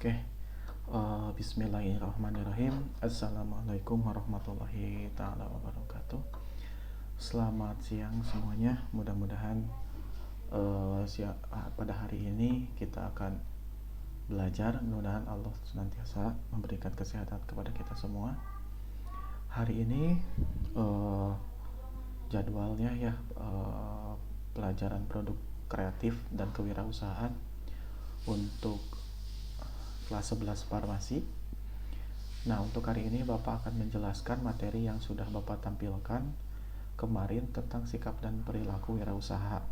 Oke, Bismillahirrahmanirrahim. Assalamualaikum warahmatullahi taala wabarakatuh. Selamat siang semuanya. Mudah-mudahan pada hari ini kita akan belajar. Mudah-mudahan Allah senantiasa memberikan kesehatan kepada kita semua. Hari ini jadwalnya pelajaran produk kreatif dan kewirausahaan untuk kelas 11 farmasi. Nah, untuk hari ini Bapak akan menjelaskan materi yang sudah Bapak tampilkan kemarin tentang sikap dan perilaku wirausaha.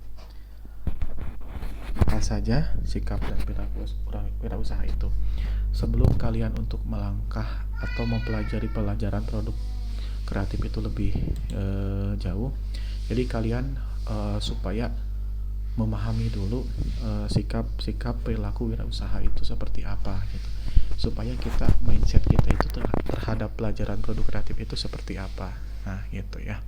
Apa saja sikap dan perilaku wirausaha itu? Sebelum kalian untuk melangkah atau mempelajari pelajaran produk kreatif itu lebih jauh, jadi kalian supaya memahami dulu sikap perilaku wirausaha itu seperti apa gitu, supaya kita mindset kita itu terhadap pelajaran produk kreatif itu seperti apa. Nah gitu ya.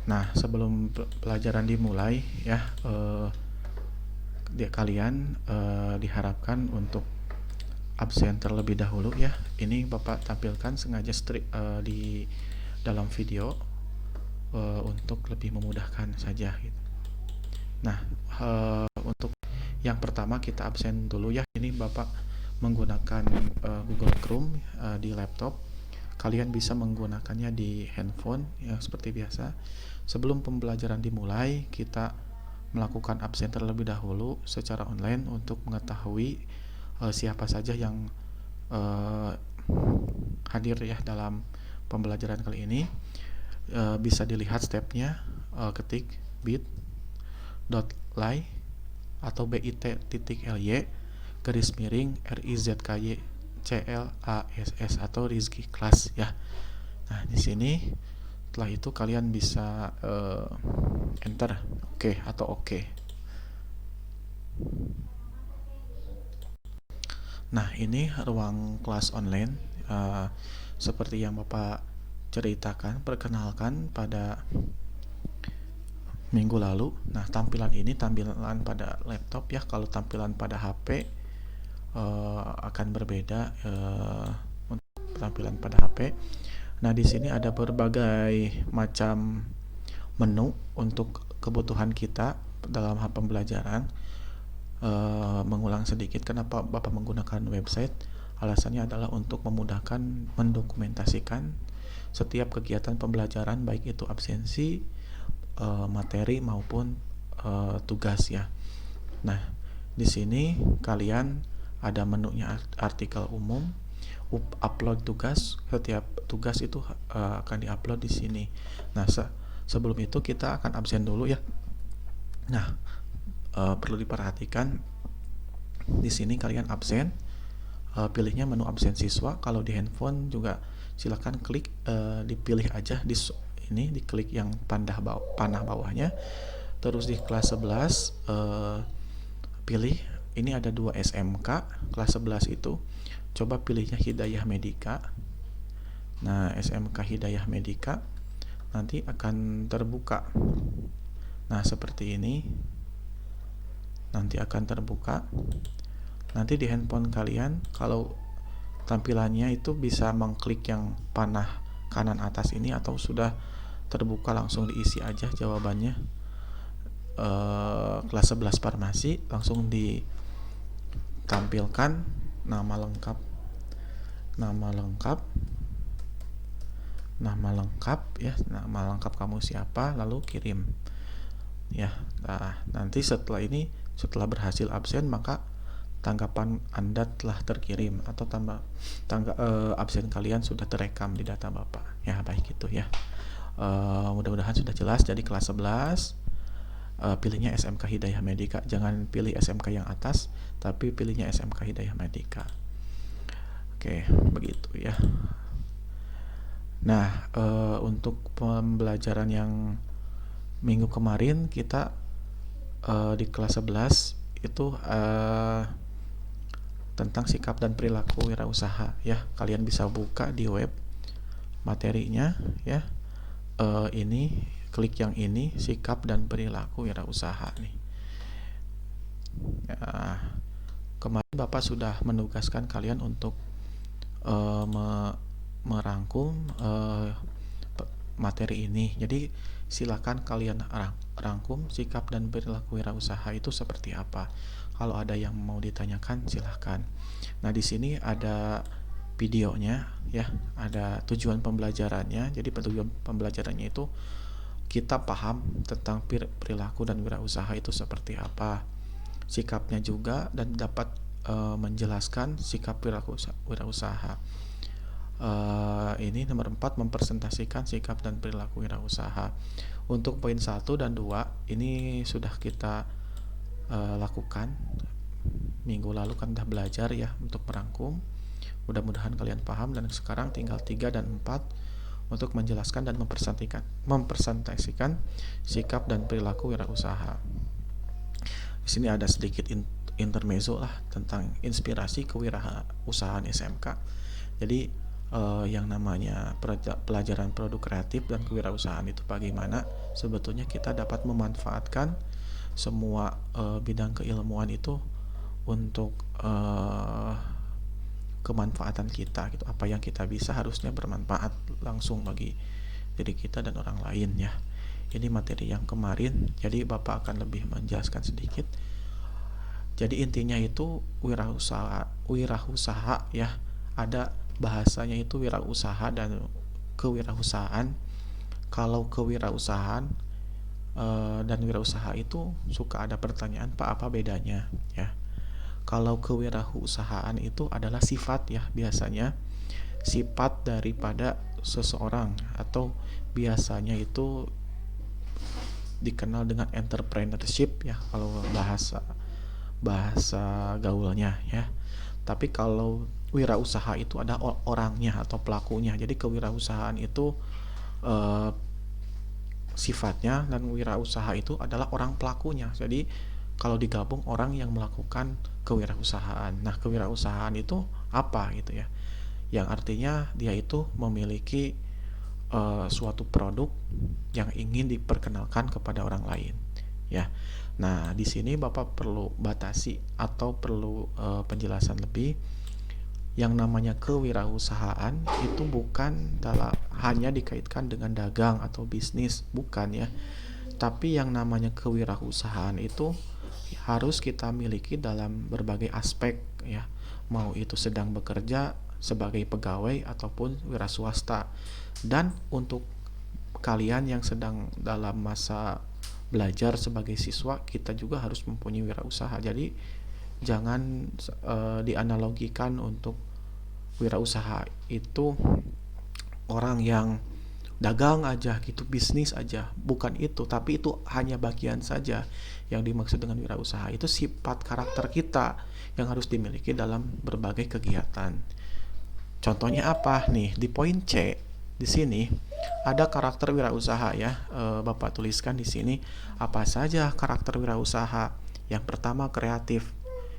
Nah, sebelum pelajaran dimulai ya, kalian diharapkan untuk absen terlebih dahulu ya. Ini Bapak tampilkan sengaja di dalam video untuk lebih memudahkan saja gitu. Nah, untuk yang pertama kita absen dulu ya. Ini Bapak menggunakan Google Chrome di laptop. Kalian bisa menggunakannya di handphone ya seperti biasa. Sebelum pembelajaran dimulai, kita melakukan absen terlebih dahulu secara online untuk mengetahui siapa saja yang hadir ya dalam pembelajaran kali ini. Bisa dilihat stepnya, ketik bit.ly atau bit.ly _RIZKY_CLASS atau Rizky Class ya. Nah, di sini setelah itu kalian bisa enter oke atau oke. Nah, ini ruang kelas online seperti yang Bapak ceritakan, perkenalkan pada minggu lalu. Nah, tampilan ini tampilan pada laptop ya. Kalau tampilan pada HP akan berbeda untuk tampilan pada HP. Nah, di sini ada berbagai macam menu untuk kebutuhan kita dalam hal pembelajaran. Mengulang sedikit, kenapa Bapak menggunakan website? Alasannya adalah untuk memudahkan mendokumentasikan setiap kegiatan pembelajaran, baik itu absensi, materi maupun tugas ya. Nah, di sini kalian ada menunya artikel umum, upload tugas. Setiap tugas itu akan diupload di sini. Nah, sebelum itu kita akan absen dulu ya. Nah, perlu diperhatikan di sini kalian absen, pilihnya menu absen siswa. Kalau di handphone juga silakan klik, dipilih aja ini diklik yang panah bawahnya, terus di kelas 11 pilih, ini ada 2 SMK kelas 11 itu, coba pilihnya Hidayah Medika. Nah, SMK Hidayah Medika nanti akan terbuka. Nah, seperti ini nanti akan terbuka. Nanti di handphone kalian kalau tampilannya itu bisa mengklik yang panah kanan atas ini, atau sudah terbuka langsung diisi aja jawabannya. Kelas 11 farmasi langsung ditampilkan nama lengkap ya, nama lengkap kamu siapa, lalu kirim ya. Nah, nanti setelah berhasil absen, maka tanggapan Anda telah terkirim atau absen kalian sudah terekam di data Bapak ya. Baik itu ya. Mudah-mudahan sudah jelas. Jadi kelas 11 pilihnya SMK Hidayah Medika, jangan pilih SMK yang atas, tapi pilihnya SMK Hidayah Medika. Oke, begitu ya. Nah, untuk pembelajaran yang minggu kemarin kita di kelas 11 itu tentang sikap dan perilaku wirausaha ya. Kalian bisa buka di web materinya ya. Ini klik yang ini, sikap dan perilaku wirausaha nih. Nah, kemarin Bapak sudah menugaskan kalian untuk merangkum materi ini. Jadi silakan kalian rangkum sikap dan perilaku wirausaha itu seperti apa. Kalau ada yang mau ditanyakan silakan. Nah, di sini ada videonya ya, ada tujuan pembelajarannya. Jadi tujuan pembelajarannya itu kita paham tentang perilaku dan wirausaha itu seperti apa. Sikapnya juga dan dapat menjelaskan sikap perilaku wirausaha. Ini nomor 4, mempresentasikan sikap dan perilaku wirausaha. Untuk poin 1 dan 2 ini sudah kita lakukan minggu lalu, kan udah belajar ya untuk merangkum. Mudah-mudahan kalian paham, dan sekarang tinggal 3 dan 4 untuk menjelaskan dan mempresentasikan sikap dan perilaku wirausaha. Di sini ada sedikit intermezzo lah tentang inspirasi kewirausahaan SMK. Jadi yang namanya pelajaran produk kreatif dan kewirausahaan itu bagaimana sebetulnya kita dapat memanfaatkan semua bidang keilmuan itu untuk kemanfaatan kita gitu. Apa yang kita bisa harusnya bermanfaat langsung bagi diri kita dan orang lain ya. Ini materi yang kemarin, jadi Bapak akan lebih menjelaskan sedikit. Jadi intinya itu wirausaha ya. Ada bahasanya itu wirausaha dan kewirausahaan. Kalau kewirausahaan dan wirausaha itu suka ada pertanyaan, Pak, apa bedanya ya. Kalau kewirausahaan itu adalah sifat ya, biasanya sifat daripada seseorang, atau biasanya itu dikenal dengan entrepreneurship ya kalau bahasa gaulnya ya. Tapi kalau wirausaha itu ada orangnya atau pelakunya. Jadi kewirausahaan itu sifatnya, dan wirausaha itu adalah orang pelakunya. Jadi kalau digabung, orang yang melakukan kewirausahaan. Nah, kewirausahaan itu apa gitu ya? Yang artinya dia itu memiliki suatu produk yang ingin diperkenalkan kepada orang lain ya. Nah, di sini Bapak perlu batasi atau perlu penjelasan lebih. Yang namanya kewirausahaan itu bukan hanya dikaitkan dengan dagang atau bisnis, bukan ya. Tapi yang namanya kewirausahaan itu harus kita miliki dalam berbagai aspek ya. Mau itu sedang bekerja sebagai pegawai ataupun wira swasta. Dan untuk kalian yang sedang dalam masa belajar sebagai siswa, kita juga harus mempunyai wirausaha. Jadi jangan dianalogikan untuk wirausaha itu orang yang dagang aja gitu, bisnis aja, bukan itu. Tapi itu hanya bagian saja. Yang dimaksud dengan wirausaha itu sifat karakter kita yang harus dimiliki dalam berbagai kegiatan. Contohnya apa nih? Di poin C di sini ada karakter wirausaha ya. Bapak tuliskan di sini apa saja karakter wirausaha. Yang pertama, kreatif,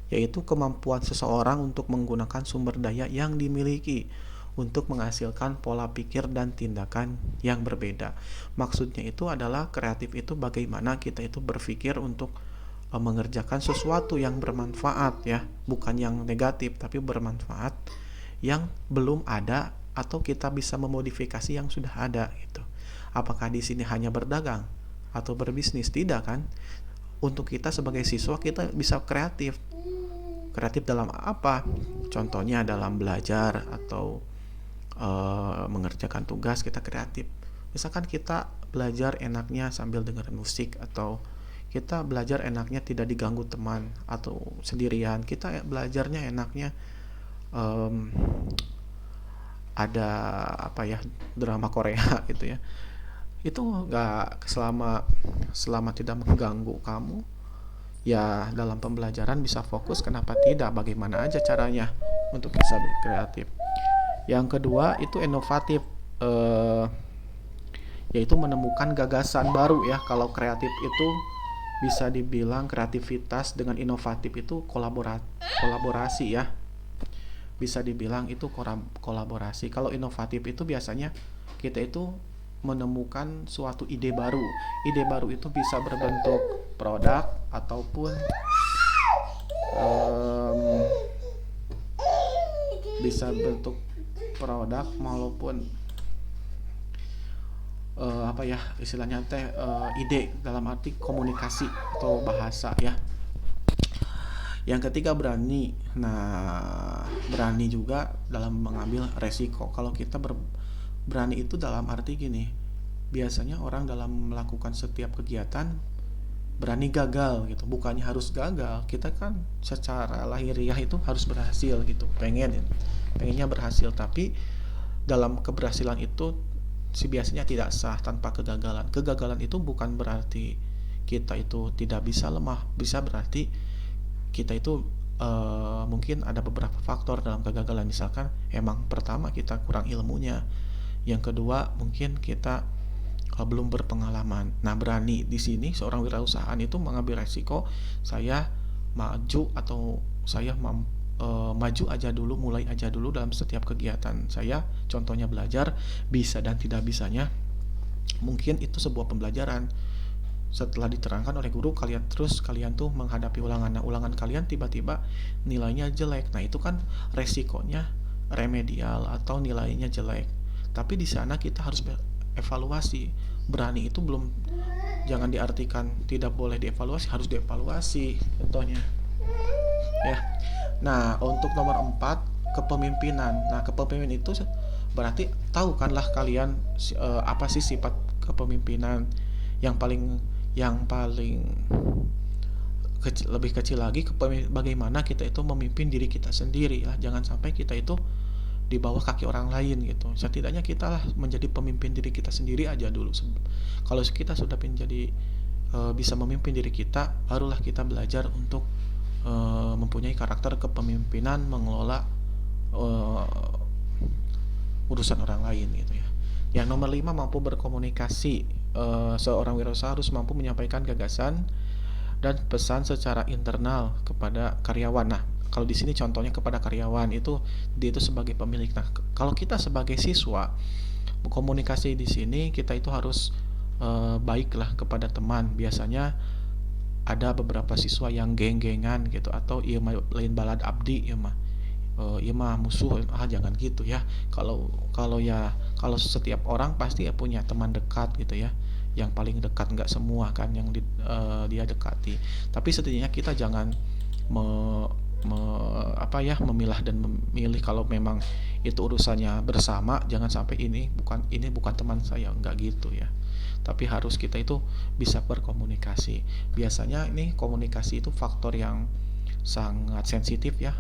yaitu kemampuan seseorang untuk menggunakan sumber daya yang dimiliki untuk menghasilkan pola pikir dan tindakan yang berbeda. Maksudnya itu adalah kreatif itu bagaimana kita itu berpikir untuk mengerjakan sesuatu yang bermanfaat ya, bukan yang negatif tapi bermanfaat, yang belum ada atau kita bisa memodifikasi yang sudah ada gitu. Apakah di sini hanya berdagang atau berbisnis? Tidak kan? Untuk kita sebagai siswa kita bisa kreatif. Kreatif dalam apa? Contohnya dalam belajar atau mengerjakan tugas kita kreatif. Misalkan kita belajar enaknya sambil dengerin musik, atau kita belajar enaknya tidak diganggu teman atau sendirian. Kita belajarnya enaknya ada apa ya, drama Korea gitu ya. Itu nggak selama tidak mengganggu kamu ya, dalam pembelajaran bisa fokus, kenapa tidak? Bagaimana aja caranya untuk bisa kreatif. Yang kedua itu inovatif, yaitu menemukan gagasan baru ya. Kalau kreatif itu bisa dibilang kreativitas dengan inovatif itu kolaborasi ya. Bisa dibilang itu kolaborasi. Kalau inovatif itu biasanya kita itu menemukan suatu ide baru. Ide baru itu bisa berbentuk produk ataupun bisa bentuk produk maupun apa ya istilahnya teh ide dalam arti komunikasi atau bahasa ya. Yang ketiga berani. Nah, berani juga dalam mengambil resiko. Kalau kita berani itu dalam arti gini, biasanya orang dalam melakukan setiap kegiatan berani gagal gitu. Bukannya harus gagal, kita kan secara lahiriah itu harus berhasil gitu. Pengennya berhasil, tapi dalam keberhasilan itu si biasanya tidak sah tanpa kegagalan. Kegagalan itu bukan berarti kita itu tidak bisa lemah, bisa berarti kita itu mungkin ada beberapa faktor dalam kegagalan. Misalkan emang pertama kita kurang ilmunya, yang kedua mungkin kita belum berpengalaman. Nah, berani di sini seorang wirausahaan itu mengambil resiko, saya maju atau saya maju aja dulu, mulai aja dulu dalam setiap kegiatan saya. Contohnya belajar, bisa dan tidak bisanya mungkin itu sebuah pembelajaran. Setelah diterangkan oleh guru, kalian tuh menghadapi ulangan. Nah, ulangan kalian tiba-tiba nilainya jelek. Nah, itu kan resikonya remedial atau nilainya jelek. Tapi di sana kita harus evaluasi. Berani itu belum, jangan diartikan tidak boleh dievaluasi, harus dievaluasi contohnya ya. Nah, untuk nomor 4, kepemimpinan. Nah, kepemimpinan itu berarti tahu kan lah kalian apa sih sifat kepemimpinan yang paling lebih kecil lagi, bagaimana kita itu memimpin diri kita sendiri ya. Jangan sampai kita itu di bawah kaki orang lain gitu. Setidaknya kita lah menjadi pemimpin diri kita sendiri aja dulu. Kalau kita sudah menjadi bisa memimpin diri kita, barulah kita belajar untuk mempunyai karakter kepemimpinan, mengelola urusan orang lain gitu ya. Yang nomor 5, mampu berkomunikasi. Seorang wirausaha harus mampu menyampaikan gagasan dan pesan secara internal kepada karyawan. Nah, kalau di sini contohnya kepada karyawan itu dia itu sebagai pemilik. Nah, kalau kita sebagai siswa, komunikasi di sini kita itu harus baiklah kepada teman. Biasanya ada beberapa siswa yang geng-gengan gitu, atau ieu mah lain balad abdi ieu mah. Ieu mah musuh, jangan gitu ya. Kalau kalau setiap orang pasti ya punya teman dekat gitu ya. Yang paling dekat, nggak semua kan yang dia dekati. Tapi setidaknya kita jangan memilah dan memilih. Kalau memang itu urusannya bersama, jangan sampai ini bukan teman saya, nggak gitu ya. Tapi harus kita itu bisa berkomunikasi. Biasanya ini komunikasi itu faktor yang sangat sensitif ya,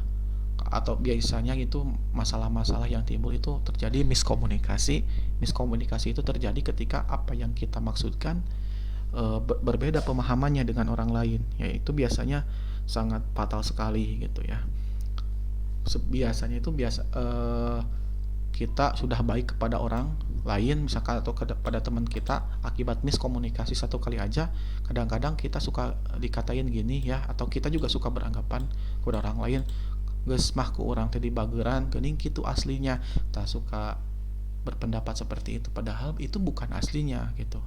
atau biasanya itu masalah-masalah yang timbul itu terjadi miskomunikasi itu terjadi ketika apa yang kita maksudkan berbeda pemahamannya dengan orang lain, yaitu biasanya sangat fatal sekali gitu ya. Biasanya itu kita sudah baik kepada orang lain misalkan atau kepada teman kita, akibat miskomunikasi satu kali aja kadang-kadang kita suka dikatain gini ya, atau kita juga suka beranggapan kepada orang lain, geus mah ku urang teh dibageran geuning kitu aslinya. Tak suka berpendapat seperti itu, padahal itu bukan aslinya gitu.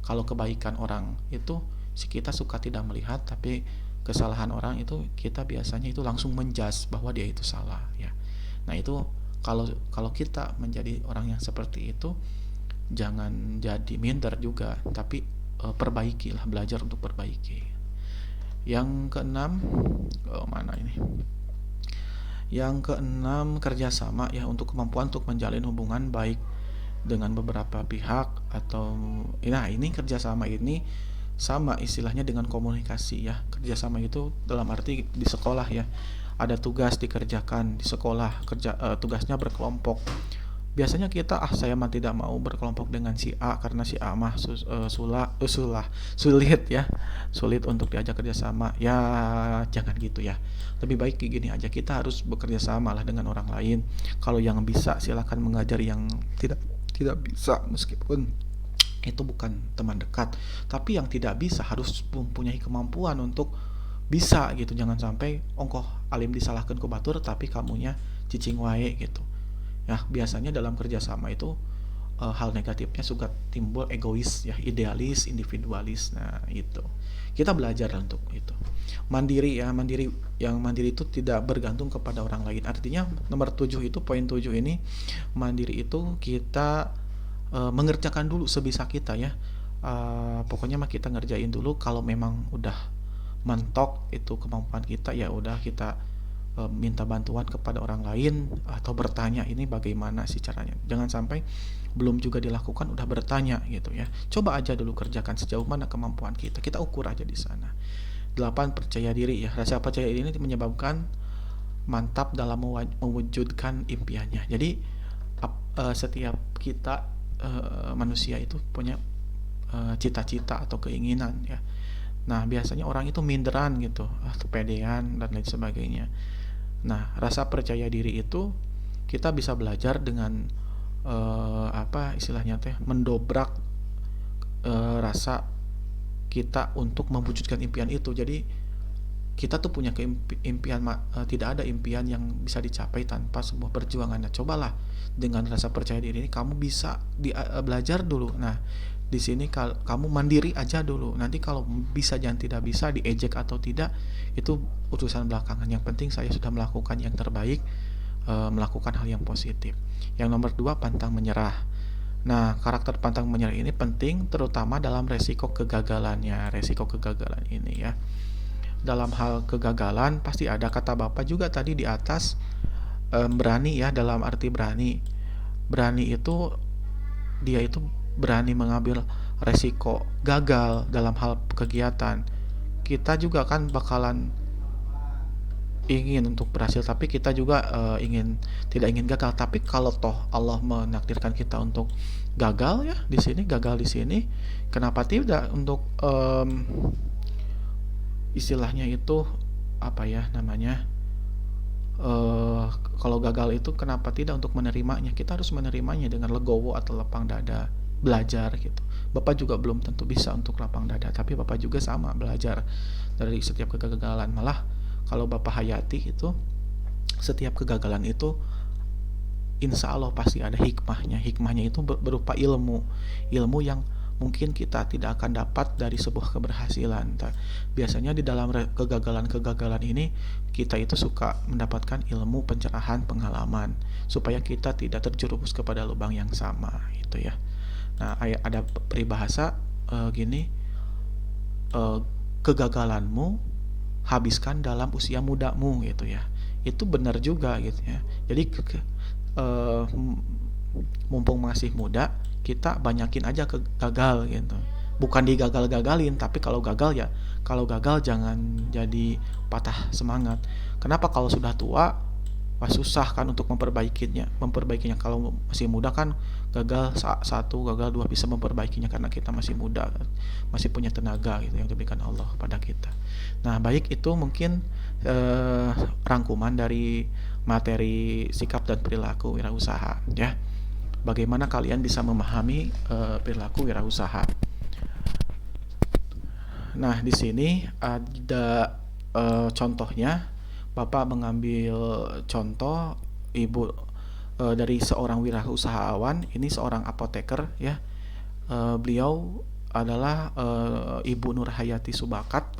Kalau kebaikan orang itu kita suka tidak melihat, tapi kesalahan orang itu kita biasanya itu langsung menjudge bahwa dia itu salah ya. Nah, itu kalau kita menjadi orang yang seperti itu, jangan jadi minder juga, tapi perbaikilah, belajar untuk perbaiki. Yang keenam, mana ini? Yang keenam, kerjasama ya, untuk kemampuan untuk menjalin hubungan baik dengan beberapa pihak atau nah ini kerjasama ini sama istilahnya dengan komunikasi ya. Kerjasama itu dalam arti di sekolah ya, ada tugas dikerjakan di sekolah, tugasnya berkelompok. Biasanya kita saya mah tidak mau berkelompok dengan si A karena si A mah sulit ya, sulit untuk diajak kerjasama ya. Jangan gitu ya, lebih baik kayak gini aja, kita harus bekerja sama lah dengan orang lain. Kalau yang bisa silakan mengajari, yang tidak bisa meskipun itu bukan teman dekat, tapi yang tidak bisa harus mempunyai kemampuan untuk bisa gitu. Jangan sampai ongkoh alim disalahkan ku batur tapi kamunya cicing wae gitu ya. Biasanya dalam kerjasama itu hal negatifnya suka timbul egois ya, idealis, individualis. Nah, itu. Kita belajar untuk itu. Mandiri ya, yang mandiri itu tidak bergantung kepada orang lain. Artinya nomor 7 itu, poin 7 ini, mandiri itu kita mengerjakan dulu sebisa kita ya. Pokoknya mah kita ngerjain dulu, kalau memang udah mentok itu kemampuan kita, ya udah kita minta bantuan kepada orang lain atau bertanya ini bagaimana sih caranya. Jangan sampai belum juga dilakukan udah bertanya gitu ya. Coba aja dulu kerjakan sejauh mana kemampuan kita. Kita ukur aja di sana. 8, percaya diri ya. Rasa percaya diri ini menyebabkan mantap dalam mewujudkan impiannya. Jadi setiap kita manusia itu punya cita-cita atau keinginan ya. Nah, biasanya orang itu minderan gitu, kepedean dan lain sebagainya. Nah, rasa percaya diri itu kita bisa belajar dengan istilahnya teh, mendobrak rasa kita untuk mewujudkan impian itu. Jadi kita tuh punya impian, tidak ada impian yang bisa dicapai tanpa sebuah perjuangan. Nah, cobalah dengan rasa percaya diri ini kamu bisa belajar dulu. Nah, di sini kamu mandiri aja dulu. Nanti kalau bisa dan tidak bisa, diejek atau tidak, itu urusan belakangan. Yang penting saya sudah melakukan yang terbaik, melakukan hal yang positif. Yang nomor 2, pantang menyerah. Nah, karakter pantang menyerah ini penting terutama dalam resiko kegagalannya. Resiko kegagalan ini ya. Dalam hal kegagalan pasti ada, kata Bapak juga tadi di atas, berani ya, dalam arti berani. Berani itu dia itu berani mengambil resiko gagal dalam hal kegiatan. Kita juga kan bakalan ingin untuk berhasil, tapi kita juga tidak ingin gagal. Tapi kalau toh Allah menakdirkan kita untuk gagal ya di sini, gagal di sini, kenapa tidak untuk istilahnya itu apa ya namanya, kalau gagal itu kenapa tidak untuk menerimanya. Kita harus menerimanya dengan legowo atau lapang dada, belajar gitu. Bapak juga belum tentu bisa untuk lapang dada, tapi Bapak juga sama belajar dari setiap kegagalan. Malah kalau Bapak hayati itu, setiap kegagalan itu insya Allah pasti ada hikmahnya. Hikmahnya itu berupa ilmu yang mungkin kita tidak akan dapat dari sebuah keberhasilan. Biasanya di dalam kegagalan-kegagalan ini kita itu suka mendapatkan ilmu, pencerahan, pengalaman, supaya kita tidak terjerumus kepada lubang yang sama itu ya. Nah, ada peribahasa gini, kegagalanmu habiskan dalam usia mudamu gitu ya. Itu benar juga gitu ya. Jadi mumpung masih muda, kita banyakin aja gagal gitu. Bukan digagal-gagalin, tapi kalau gagal jangan jadi patah semangat. Kenapa? Kalau sudah tua, susah kan untuk memperbaikinya. Kalau masih muda kan gagal 1, gagal 2 bisa memperbaikinya karena kita masih muda, masih punya tenaga gitu yang diberikan Allah kepada kita. Nah, baik, itu mungkin rangkuman dari materi sikap dan perilaku wirausaha ya. Bagaimana kalian bisa memahami perilaku wirausaha. Nah, di sini ada contohnya. Bapak mengambil contoh ibu dari seorang wirausahawan. Ini seorang apoteker ya. Beliau adalah Ibu Nurhayati Subakat.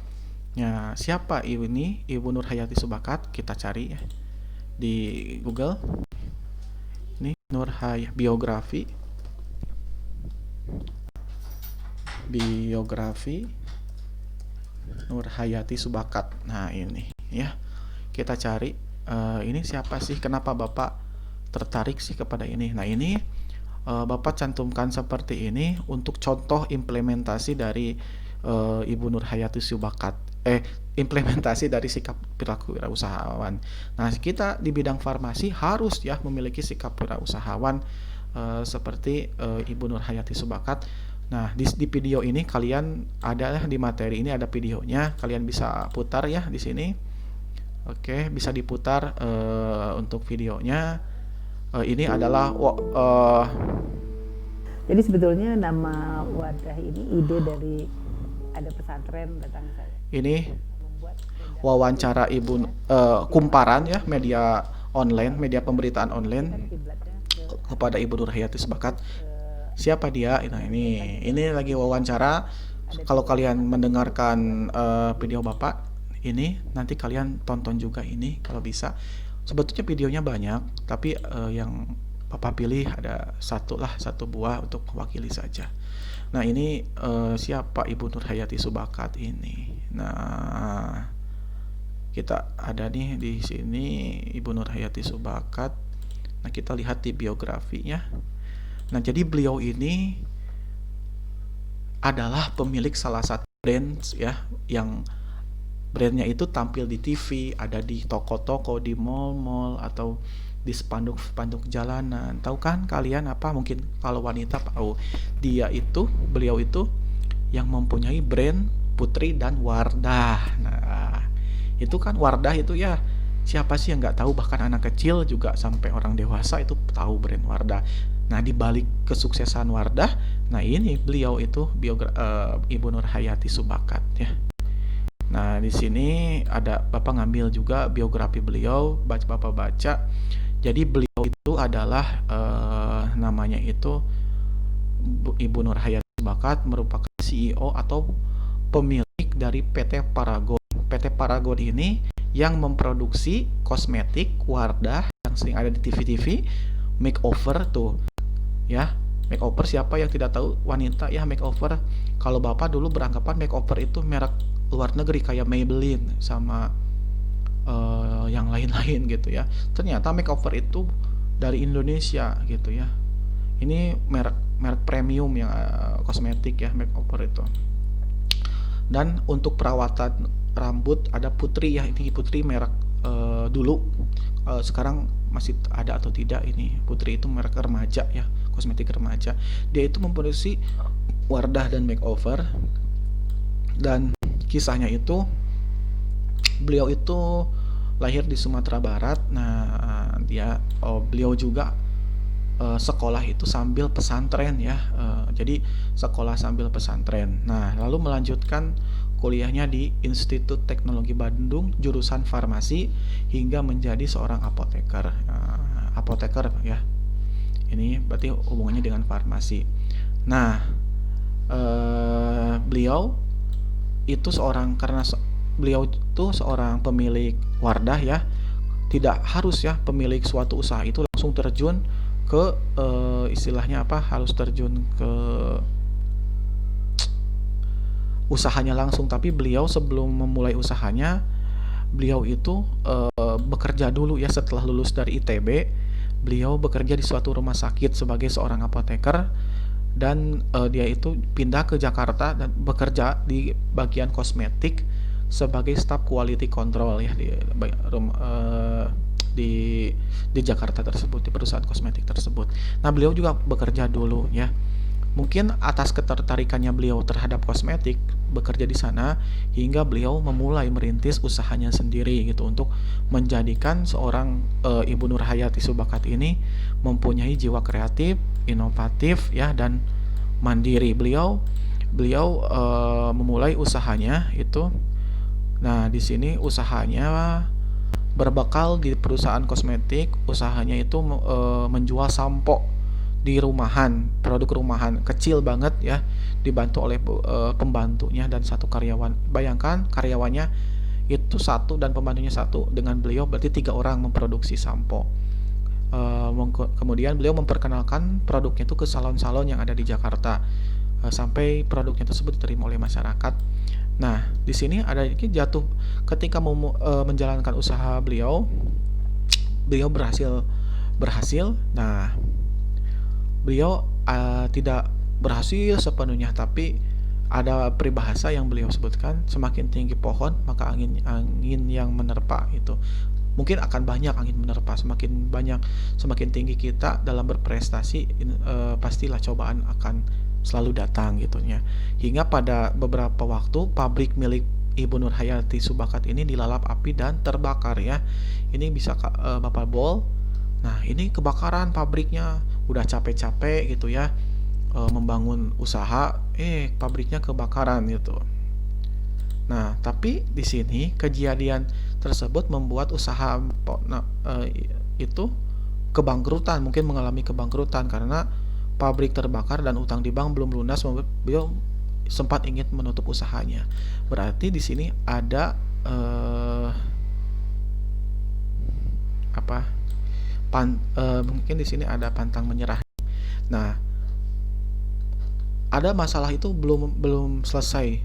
Nah, siapa ini Ibu Nurhayati Subakat? Kita cari ya di Google. Ini biografi Nurhayati Subakat. Nah, ini ya. Kita cari ini siapa sih, kenapa Bapak tertarik sih kepada ini. Nah, ini Bapak cantumkan seperti ini untuk contoh implementasi dari Ibu Nurhayati Subakat, implementasi dari sikap perilaku wirausahawan. Nah, kita di bidang farmasi harus ya memiliki sikap wirausahawan seperti Ibu Nurhayati Subakat. Nah, di video ini kalian ada di materi ini ada videonya, kalian bisa putar ya di sini. Oke, bisa diputar untuk videonya. Ini adalah jadi sebetulnya nama wadah ini ide dari ada pesantren datang saya. Ini wawancara Ibu kumparan ya, media online, media pemberitaan online kepada Ibu Nurhayati Subakat. Siapa dia? Nah, ini lagi wawancara. Kalau kalian mendengarkan video Bapak ini, nanti kalian tonton juga ini kalau bisa. Sebetulnya videonya banyak, tapi yang Bapak pilih ada satu lah, satu buah untuk mewakili saja. Nah, ini siapa Ibu Nurhayati Subakat ini? Nah, kita ada nih di sini Ibu Nurhayati Subakat. Nah, kita lihat di biografinya. Nah, jadi beliau ini adalah pemilik salah satu brand ya, yang brandnya itu tampil di TV, ada di toko-toko, di mall-mall, atau di spanduk-spanduk jalanan. Tahu kan kalian apa? Mungkin kalau wanita tahu, beliau itu yang mempunyai brand Putri dan Wardah. Nah, itu kan Wardah itu ya, siapa sih yang nggak tahu, bahkan anak kecil juga sampai orang dewasa itu tahu brand Wardah. Nah, di balik kesuksesan Wardah, nah ini beliau itu Ibu Nurhayati Subakat ya. Nah, di sini ada Bapak ngambil juga biografi beliau, Bapak baca. Jadi beliau itu adalah namanya itu Ibu Nurhayati Subakat, merupakan CEO atau pemilik dari PT Paragon. PT Paragon ini yang memproduksi kosmetik Wardah yang sering ada di TV-TV, makeover tuh ya. Makeover, siapa yang tidak tahu wanita ya makeover? Kalau Bapak dulu beranggapan makeover itu merek luar negeri kayak Maybelline sama yang lain-lain gitu ya. Ternyata makeover itu dari Indonesia gitu ya. Ini merek premium yang kosmetik ya, makeover itu. Dan untuk perawatan rambut ada Putri ya, ini Putri merek dulu. Sekarang masih ada atau tidak ini Putri, itu merek remaja ya, kosmetik remaja. Dia itu memproduksi Wardah dan makeover. Dan kisahnya itu, beliau itu lahir di Sumatera Barat. Nah, beliau juga sekolah itu sambil pesantren ya. Jadi sekolah sambil pesantren. Nah, lalu melanjutkan kuliahnya di Institut Teknologi Bandung jurusan farmasi hingga menjadi seorang apoteker. Apoteker ya. Ini berarti hubungannya dengan farmasi. Nah, beliau itu beliau itu seorang pemilik Wardah ya. Tidak harus ya pemilik suatu usaha itu langsung terjun ke istilahnya apa, harus terjun ke usahanya langsung, tapi beliau sebelum memulai usahanya, beliau itu bekerja dulu ya. Setelah lulus dari ITB, beliau bekerja di suatu rumah sakit sebagai seorang apoteker. Dan dia itu pindah ke Jakarta dan bekerja di bagian kosmetik sebagai staf quality control ya di Jakarta tersebut, di perusahaan kosmetik tersebut. Nah, beliau juga bekerja dulu ya. Mungkin atas ketertarikannya beliau terhadap kosmetik, bekerja di sana hingga beliau memulai merintis usahanya sendiri gitu, untuk menjadikan seorang Ibu Nurhayati Subakat ini mempunyai jiwa kreatif, inovatif ya, dan mandiri. Beliau memulai usahanya itu. Nah, di sini usahanya berbekal di perusahaan kosmetik, usahanya itu menjual sampo di rumahan, produk rumahan kecil banget ya, dibantu oleh pembantunya dan satu karyawan. Bayangkan karyawannya itu satu dan pembantunya satu, dengan beliau berarti 3 orang memproduksi sampo. Kemudian beliau memperkenalkan produknya itu ke salon-salon yang ada di Jakarta, sampai produknya tersebut diterima oleh masyarakat. Nah, di sini ada jatuh ketika menjalankan usaha beliau berhasil. Nah, beliau tidak berhasil sepenuhnya, tapi ada peribahasa yang beliau sebutkan, semakin tinggi pohon maka angin yang menerpa itu. Mungkin akan banyak angin menerpa, semakin tinggi kita dalam berprestasi, pastilah cobaan akan selalu datang gitu ya. Hingga pada beberapa waktu pabrik milik Ibu Nurhayati Subakat ini dilalap api dan terbakar ya. Ini bisa Bapak Bol. Nah, ini kebakaran pabriknya, udah capek-capek gitu ya, membangun usaha, pabriknya kebakaran gitu. Nah, tapi di sini kejadian tersebut membuat usaha itu kebangkrutan, mungkin mengalami kebangkrutan karena pabrik terbakar dan utang di bank belum lunas, beliau sempat ingin menutup usahanya. Berarti di sini ada mungkin di sini ada pantang menyerah. Nah, ada masalah itu belum selesai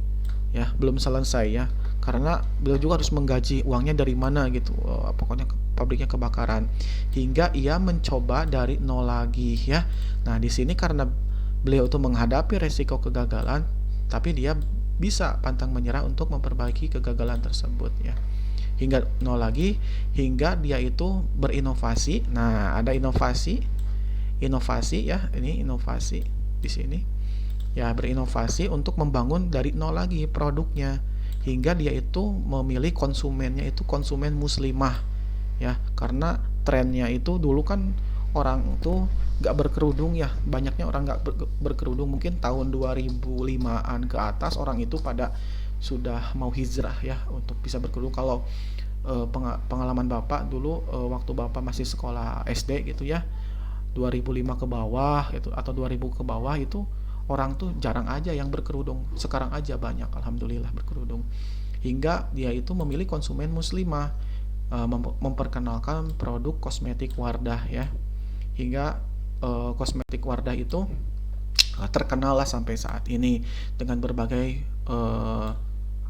ya, karena beliau juga harus menggaji, uangnya dari mana gitu. Pokoknya pabriknya kebakaran hingga ia mencoba dari nol lagi ya. Nah, di sini karena beliau itu menghadapi resiko kegagalan, tapi dia bisa pantang menyerah untuk memperbaiki kegagalan tersebut ya, hingga nol lagi, hingga dia itu berinovasi. Nah, ada inovasi ya, ini inovasi di sini ya, berinovasi untuk membangun dari nol lagi produknya, hingga dia itu memilih konsumennya itu konsumen muslimah ya, karena trennya itu dulu kan orang tuh gak berkerudung ya, banyaknya orang gak berkerudung. Mungkin tahun 2005-an ke atas orang itu pada sudah mau hijrah ya untuk bisa berkerudung. Kalau pengalaman Bapak dulu waktu Bapak masih sekolah SD gitu ya, 2005 ke bawah itu atau 2000 ke bawah itu orang tuh jarang aja yang berkerudung. Sekarang aja banyak alhamdulillah berkerudung. Hingga dia itu memilih konsumen muslimah, memperkenalkan produk kosmetik Wardah ya. Hingga kosmetik Wardah itu terkenal lah sampai saat ini dengan berbagai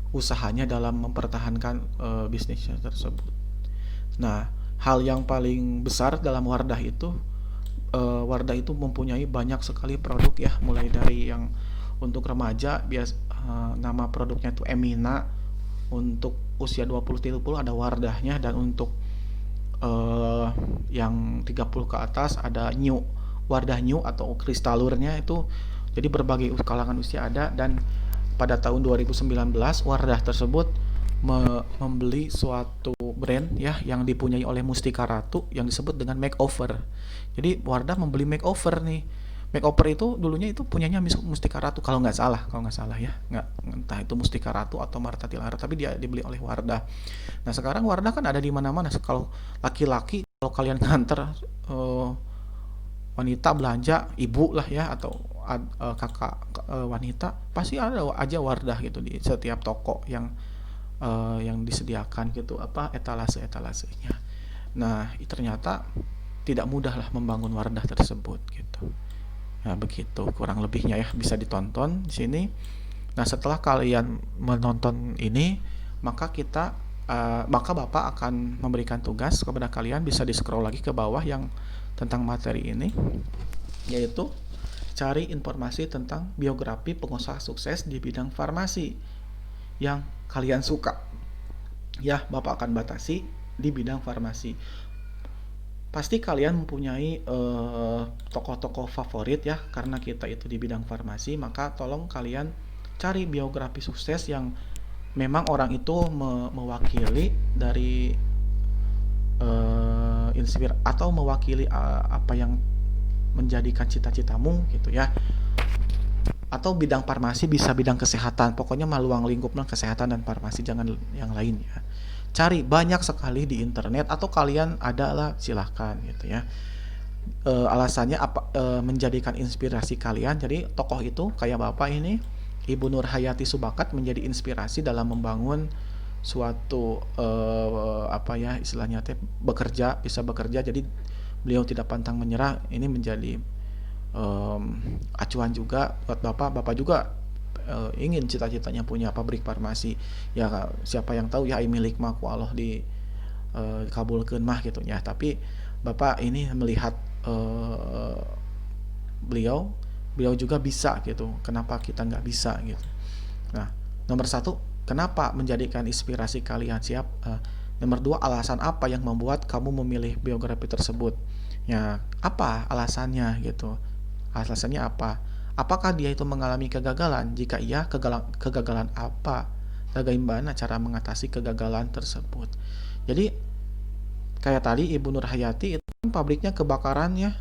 usahanya dalam mempertahankan bisnisnya tersebut. Nah, hal yang paling besar dalam Wardah itu mempunyai banyak sekali produk ya, mulai dari yang untuk remaja nama produknya itu Emina, untuk usia 20-30 ada Wardahnya, dan untuk yang 30 ke atas ada New, Wardah New atau kristalurnya itu. Jadi berbagai kalangan usia ada, dan pada tahun 2019 Wardah tersebut membeli suatu brand ya yang dipunyai oleh Mustika Ratu yang disebut dengan makeover. Jadi Wardah membeli makeover nih. Makeover itu dulunya itu punyanya Mustika Ratu kalau nggak salah ya, nggak entah itu Mustika Ratu atau Marta Tilaar, tapi dia dibeli oleh Wardah. Nah, sekarang Wardah kan ada di mana-mana. Kalau laki-laki, kalau kalian nganter wanita belanja, ibu lah ya, atau kakak wanita, pasti ada aja Wardah gitu di setiap toko yang disediakan gitu, etalasenya. Nah, ternyata tidak mudah lah membangun Wardah tersebut gitu. Nah, begitu kurang lebihnya ya, bisa ditonton di sini. Nah, setelah kalian menonton ini, maka Bapak akan memberikan tugas kepada kalian, bisa di-scroll lagi ke bawah yang tentang materi ini, yaitu cari informasi tentang biografi pengusaha sukses di bidang farmasi yang kalian suka ya. Bapak akan batasi di bidang farmasi. Pasti kalian mempunyai tokoh-tokoh favorit ya, karena kita itu di bidang farmasi. Maka tolong kalian cari biografi sukses yang memang orang itu mewakili dari atau mewakili apa yang menjadikan cita-citamu gitu ya. Atau bidang farmasi, bisa bidang kesehatan, pokoknya maluang lingkupnya kesehatan dan farmasi, jangan yang lain ya. Cari banyak sekali di internet, atau kalian adalah silahkan gitu ya. Alasannya apa? Menjadikan inspirasi kalian. Jadi tokoh itu kayak Bapak ini, Ibu Nur Hayati Subakat, menjadi inspirasi dalam membangun suatu istilahnya bisa bekerja. Jadi beliau tidak pantang menyerah. Ini menjadi acuan juga buat Bapak juga ingin cita-citanya punya pabrik farmasi ya. Siapa yang tahu ya, milik mah ku Allah di kabulkeun mah gitu ya. Tapi Bapak ini melihat beliau juga bisa gitu, kenapa kita nggak bisa gitu. Nah, nomor satu, kenapa menjadikan inspirasi kalian? Nomor dua, alasan apa yang membuat kamu memilih biografi tersebut ya, apa alasannya gitu. Alasannya apa? Apakah dia itu mengalami kegagalan? Jika iya, kegagalan apa? Bagaimana cara mengatasi kegagalan tersebut? Jadi kayak tadi Ibu Nur Hayati itu kan pabriknya kebakaran ya,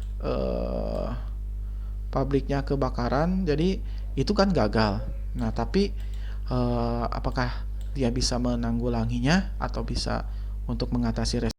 jadi itu kan gagal. Nah, tapi apakah dia bisa menanggulanginya atau bisa untuk mengatasi resiko?